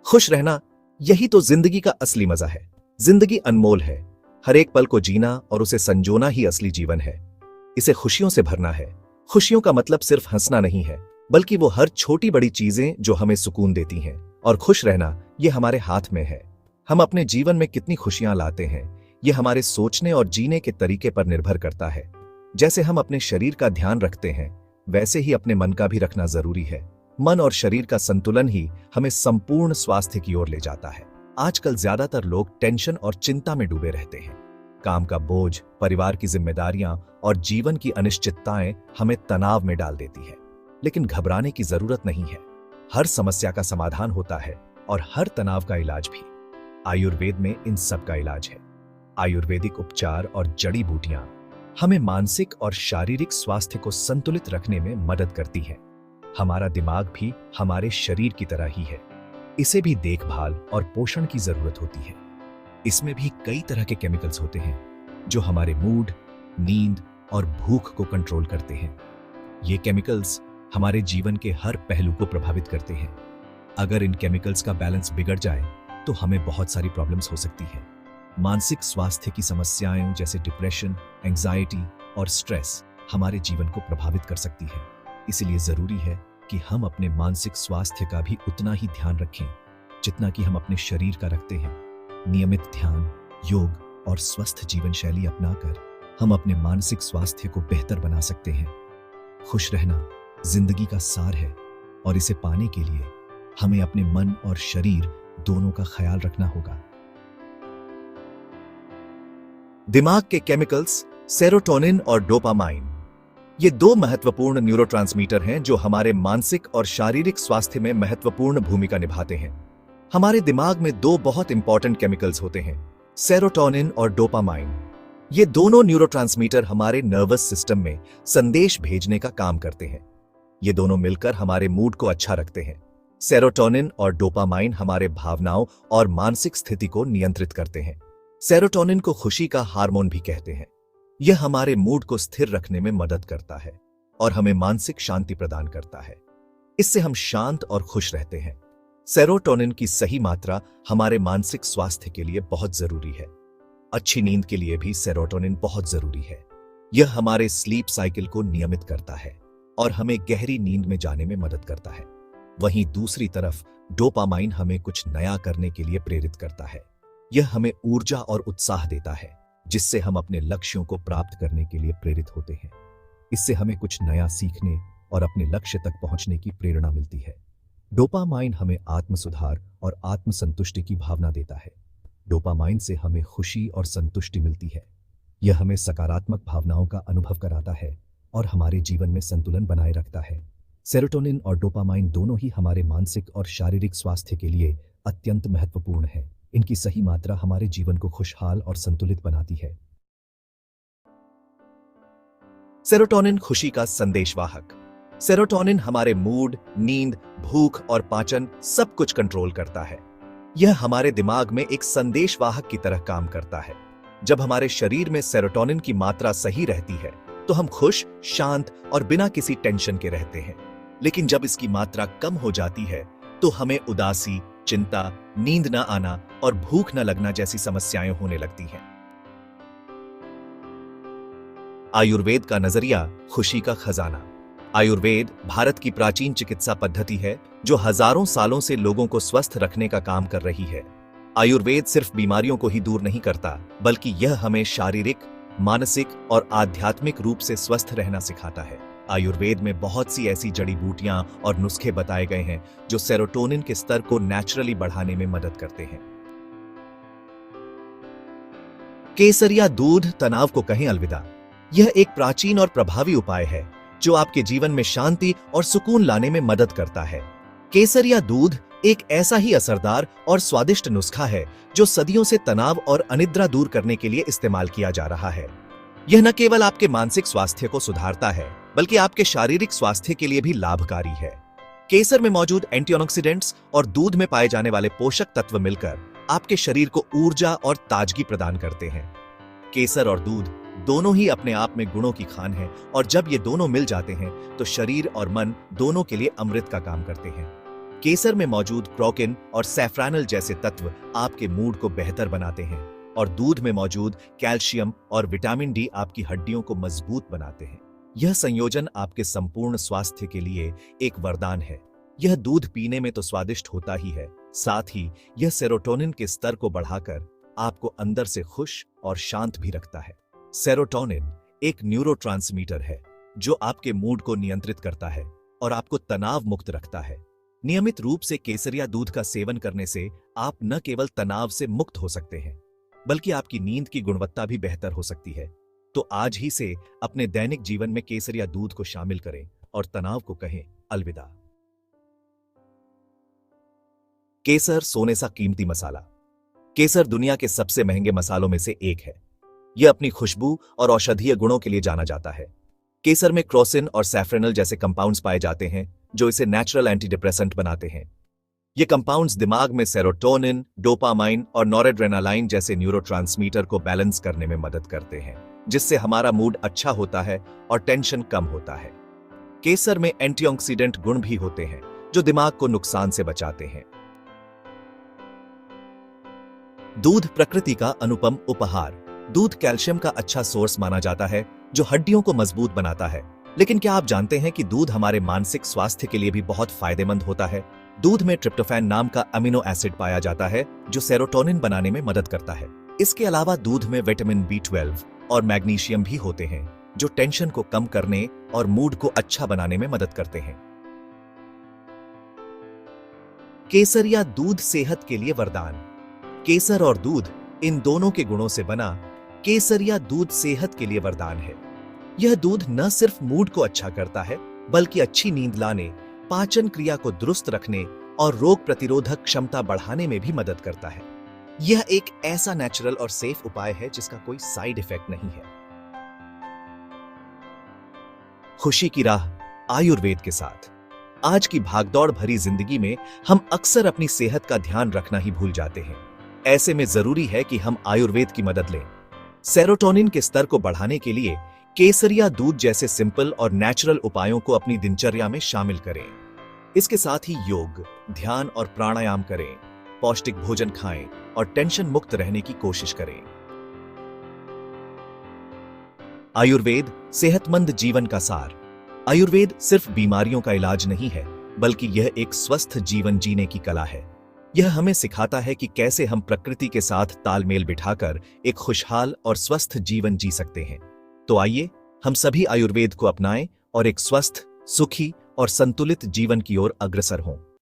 खुश रहना, यही तो जिंदगी का असली मजा है। जिंदगी अनमोल है। हर एक पल को जीना और उसे संजोना ही असली जीवन है। इसे खुशियों से भरना है। खुशियों का मतलब सिर्फ हंसना नहीं है, बल्कि वो हर छोटी बड़ी चीजें जो हमें सुकून देती हैं। और खुश रहना ये हमारे हाथ में है। हम अपने जीवन में कितनी खुशियां लाते हैं, ये हमारे सोचने और जीने के तरीके पर निर्भर करता है। जैसे हम अपने शरीर का ध्यान रखते हैं, वैसे ही अपने मन का भी रखना जरूरी है। मन और शरीर का संतुलन ही हमें संपूर्ण स्वास्थ्य की ओर ले जाता है। आजकल ज्यादातर लोग टेंशन और चिंता में डूबे रहते हैं। काम का बोझ, परिवार की जिम्मेदारियां और जीवन की अनिश्चितताएं हमें तनाव में डाल देती है। लेकिन घबराने की जरूरत नहीं है। हर समस्या का समाधान होता है और हर तनाव का इलाज भी। आयुर्वेद में इन सब का इलाज है। आयुर्वेदिक उपचार और जड़ी बूटियां हमें मानसिक और शारीरिक स्वास्थ्य को संतुलित रखने में मदद करती हैं। हमारा दिमाग भी हमारे शरीर की तरह ही है। इसे भी देखभाल और पोषण की जरूरत होती है। इसमें भी कई तरह के केमिकल्स होते हैं जो हमारे मूड, नींद और भूख को कंट्रोल करते हैं। ये केमिकल्स हमारे जीवन के हर पहलू को प्रभावित करते हैं। अगर इन केमिकल्स का बैलेंस बिगड़ जाए तो हमें बहुत सारी प्रॉब्लम्स हो सकती हैं। मानसिक स्वास्थ्य की समस्याएं जैसे डिप्रेशन, एंजाइटी और स्ट्रेस हमारे जीवन को प्रभावित कर सकती है। इसलिए जरूरी है कि हम अपने मानसिक स्वास्थ्य का भी उतना ही ध्यान रखें जितना कि हम अपने शरीर का रखते हैं। नियमित ध्यान, योग और स्वस्थ जीवन शैली अपनाकर हम अपने मानसिक स्वास्थ्य को बेहतर बना सकते हैं। खुश रहना जिंदगी का सार है और इसे पाने के लिए हमें अपने मन और शरीर दोनों का ख्याल रखना होगा। दिमाग के केमिकल्स सेरोटोनिन और डोपामाइन, ये दो महत्वपूर्ण न्यूरोट्रांसमीटर हैं जो हमारे मानसिक और शारीरिक स्वास्थ्य में महत्वपूर्ण भूमिका निभाते हैं। हमारे दिमाग में दो बहुत इंपॉर्टेंट केमिकल्स होते हैं, सेरोटोनिन और डोपामाइन। ये दोनों न्यूरोट्रांसमीटर हमारे नर्वस सिस्टम में संदेश भेजने का काम करते हैं। ये दोनों मिलकर हमारे मूड को अच्छा रखते हैं। सेरोटोनिन और डोपामाइन हमारे भावनाओं और मानसिक स्थिति को नियंत्रित करते हैं। सेरोटोनिन को खुशी का हार्मोन भी कहते हैं। यह हमारे मूड को स्थिर रखने में मदद करता है और हमें मानसिक शांति प्रदान करता है। इससे हम शांत और खुश रहते हैं। सेरोटोनिन की सही मात्रा हमारे मानसिक स्वास्थ्य के लिए बहुत जरूरी है। अच्छी नींद के लिए भी सेरोटोनिन बहुत जरूरी है। यह हमारे स्लीप साइकिल को नियमित करता है और हमें गहरी नींद में जाने में मदद करता है। वहीं दूसरी तरफ डोपामाइन हमें कुछ नया करने के लिए प्रेरित करता है। यह हमें ऊर्जा और उत्साह देता है, जिससे हम अपने लक्ष्यों को प्राप्त करने के लिए प्रेरित होते हैं। इससे हमें कुछ नया सीखने और अपने लक्ष्य तक पहुंचने की प्रेरणा मिलती है। डोपामाइन हमें आत्म सुधार और आत्मसंतुष्टि की भावना देता है। डोपामाइन से हमें खुशी और संतुष्टि मिलती है। यह हमें सकारात्मक भावनाओं का अनुभव कराता है और हमारे जीवन में संतुलन बनाए रखता है। सेरोटोनिन और डोपामाइन दोनों ही हमारे मानसिक और शारीरिक स्वास्थ्य के लिए अत्यंत महत्वपूर्ण है। इनकी सही मात्रा हमारे जीवन को खुशहाल और संतुलित बनाती है। सेरोटोनिन खुशी का संदेशवाहक। सेरोटोनिन हमारे मूड, नींद, भूख और पाचन सब कुछ कंट्रोल करता है। यह हमारे दिमाग में एक संदेशवाहक की तरह काम करता है। जब हमारे शरीर में सेरोटोनिन की मात्रा सही रहती है तो हम खुश, शांत और बिना किसी टेंशन के रहते हैं। लेकिन जब इसकी मात्रा कम हो जाती है तो हमें उदासी, चिंता, नींद न आना और भूख न लगना जैसी समस्याएं होने लगती हैं। आयुर्वेद का नजरिया, खुशी का खजाना। आयुर्वेद भारत की प्राचीन चिकित्सा पद्धति है जो हजारों सालों से लोगों को स्वस्थ रखने का काम कर रही है। आयुर्वेद सिर्फ बीमारियों को ही दूर नहीं करता, बल्कि यह हमें शारीरिक, मानसिक और आध्यात्मिक रूप से स्वस्थ रहना सिखाता है। आयुर्वेद में बहुत सी ऐसी जड़ी बूटियां और नुस्खे बताए गए हैं जो सेरोटोनिन के स्तर को नेचुरली बढ़ाने में मदद करते हैं। केसरिया दूध तनाव को कहें अलविदा। यह एक प्राचीन और प्रभावी उपाय है जो आपके जीवन में शांति और सुकून लाने में मदद करता है। केसरिया दूध एक ऐसा ही असरदार और स्वादिष्ट नुस्खा है जो सदियों से तनाव और अनिद्रा दूर करने के लिए इस्तेमाल किया जा रहा है। यह न केवल आपके मानसिक स्वास्थ्य को सुधारता है, बल्कि आपके शारीरिक स्वास्थ्य के लिए भी लाभकारी है। केसर में मौजूद एंटीऑक्सीडेंट्स और दूध में पाए जाने वाले पोषक तत्व मिलकर आपके शरीर को ऊर्जा और ताजगी प्रदान करते हैं। केसर और दूध दोनों ही अपने आप में गुणों की खान है और जब ये दोनों मिल जाते हैं तो शरीर और मन दोनों के लिए अमृत का काम करते हैं। केसर में मौजूद क्रोकिन और सैफ्रानल जैसे तत्व आपके मूड को बेहतर बनाते हैं और दूध में मौजूद कैल्शियम और विटामिन डी आपकी हड्डियों को मजबूत बनाते हैं। यह संयोजन आपके संपूर्ण स्वास्थ्य के लिए एक वरदान है। यह दूध पीने में तो स्वादिष्ट होता ही है, साथ ही यह सेरोटोनिन के स्तर को बढ़ाकर आपको अंदर से खुश और शांत भी रखता है। सेरोटोनिन एक न्यूरोट्रांसमीटर है जो आपके मूड को नियंत्रित करता है और आपको तनाव मुक्त रखता है। नियमित रूप से केसरिया दूध का सेवन करने से आप न केवल तनाव से मुक्त हो सकते हैं, बल्कि आपकी नींद की गुणवत्ता भी बेहतर हो सकती है। तो आज ही से अपने दैनिक जीवन में केसरिया दूध को शामिल करें और तनाव को कहें अलविदा। केसर सोने सा कीमती मसाला। केसर दुनिया के सबसे महंगे मसालों में से एक है। यह अपनी खुशबू और औषधीय गुणों के लिए जाना जाता है। केसर में क्रोसिन और सैफ्रेनल जैसे कंपाउंड्स पाए जाते हैं जो इसे नेचुरल एंटी डिप्रेसेंट बनाते हैं। ये कंपाउंड्स दिमाग में सेरोटोनिन, डोपामाइन और नॉरेड्रेनालाइन जैसे न्यूरोट्रांसमीटर को बैलेंस करने में मदद करते हैं, जिससे हमारा मूड अच्छा होता है और टेंशन कम होता है। केसर में एंटीऑक्सीडेंट गुण भी होते हैं जो दिमाग को नुकसान से बचाते हैं। दूध प्रकृति का अनुपम उपहार। दूध कैल्शियम का अच्छा सोर्स माना जाता है जो हड्डियों को मजबूत बनाता है। लेकिन क्या आप जानते हैं कि दूध हमारे मानसिक स्वास्थ्य के लिए भी बहुत फायदेमंद होता है? दूध में ट्रिप्टोफैन नाम का अमीनो एसिड पाया जाता है जो सेरोटोनिन बनाने में मदद करता है। इसके अलावा दूध में विटामिन B12 और मैग्नीशियम भी होते हैं जो टेंशन को कम करने और मूड को अच्छा बनाने में मदद करते हैं। केसरिया दूध सेहत के लिए वरदान। केसर और दूध इन दोनों के गुणों से बना केसरिया दूध सेहत के लिए वरदान है। यह दूध न सिर्फ मूड को अच्छा करता है, बल्कि अच्छी नींद लाने, पाचन क्रिया को दुरुस्त रखने और रोग प्रतिरोधक क्षमता बढ़ाने में भी मदद करता है। यह एक ऐसा नेचुरल और सेफ उपाय है जिसका कोई साइड इफेक्ट नहीं है। खुशी की राह आयुर्वेद के साथ। आज की भागदौड़ भरी जिंदगी में हम अक्सर अपनी सेहत का ध्यान रखना ही भूल जाते हैं। ऐसे में जरूरी है कि हम आयुर्वेद की मदद लें। सेरोटोनिन के स्तर को बढ़ाने के लिए केसरिया दूध जैसे सिंपल और नेचुरल उपायों को अपनी दिनचर्या में शामिल करें। इसके साथ ही योग, ध्यान और प्राणायाम करें, पौष्टिक भोजन खाएं और टेंशन मुक्त रहने की कोशिश करें। आयुर्वेद सेहतमंद जीवन का सार। आयुर्वेद सिर्फ बीमारियों का इलाज नहीं है, बल्कि यह एक स्वस्थ जीवन जीने की कला है। यह हमें सिखाता है कि कैसे हम प्रकृति के साथ तालमेल बिठाकर एक खुशहाल और स्वस्थ जीवन जी सकते हैं। तो आइए हम सभी आयुर्वेद को अपनाएं और एक स्वस्थ, सुखी और संतुलित जीवन की ओर अग्रसर हों।